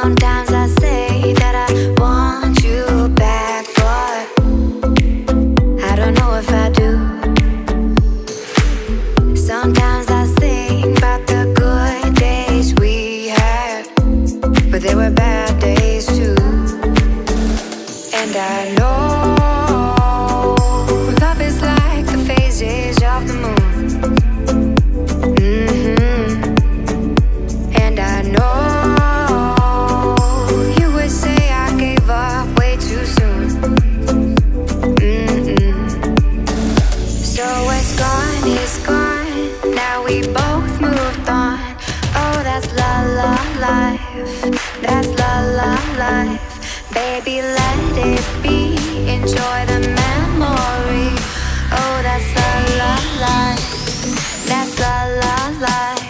Sometimes I say that I want you back, but I don't know if I do. Sometimes I think about the good days we had, but they were bad days too. And I know love is like the phases of the moon. And I know you would say I gave up way too soon. So what's gone is gone. Now we both moved on. Oh, that's la la life. That's la la life. Baby, let it be. Enjoy the memory. Oh, that's la la life. That's la la life.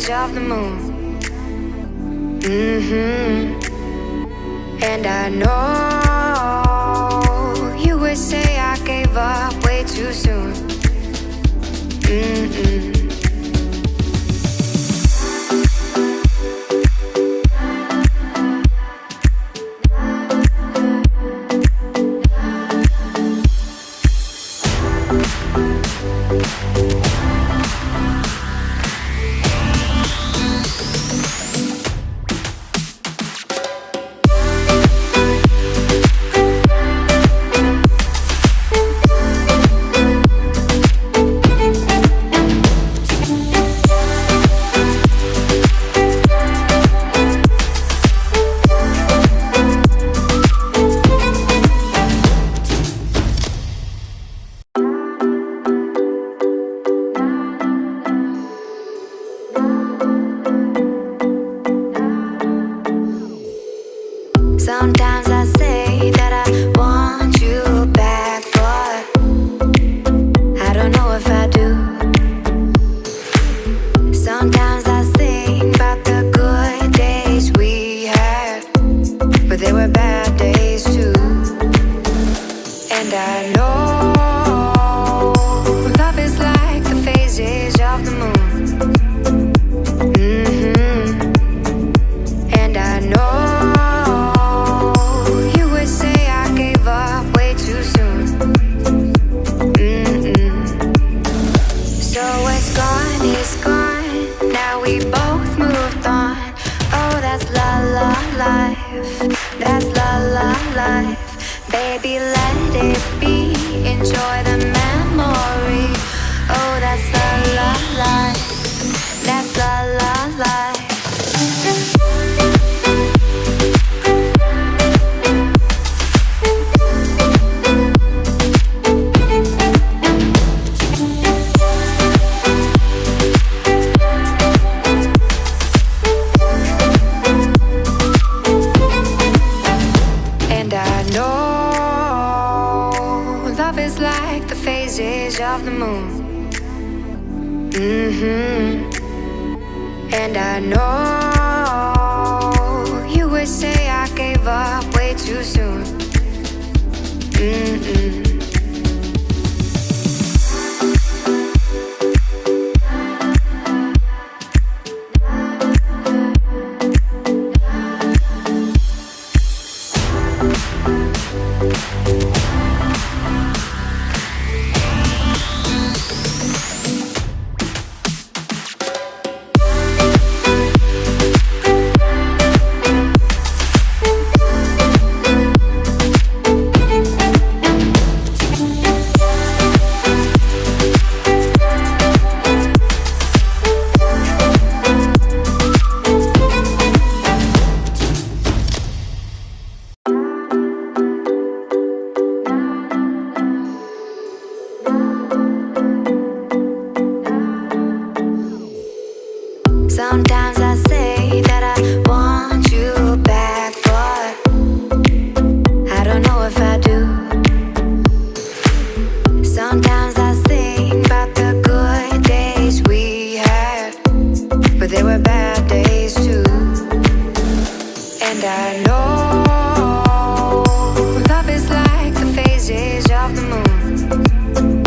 Of the moon. And I know you would say I gave up way too soon. Sometimes I say that I want you back, but I don't know if I do. Sometimes I think about the good days we had, but they were bad days too. And I know love is like the phases of the moon. And I know we both moved on. Oh, that's la la life. That's la la life. Baby, let it be. Enjoy the memory. Oh, that's la la life. That's la la life. Of the moon. And I know you would say I gave up way too soon. Sometimes I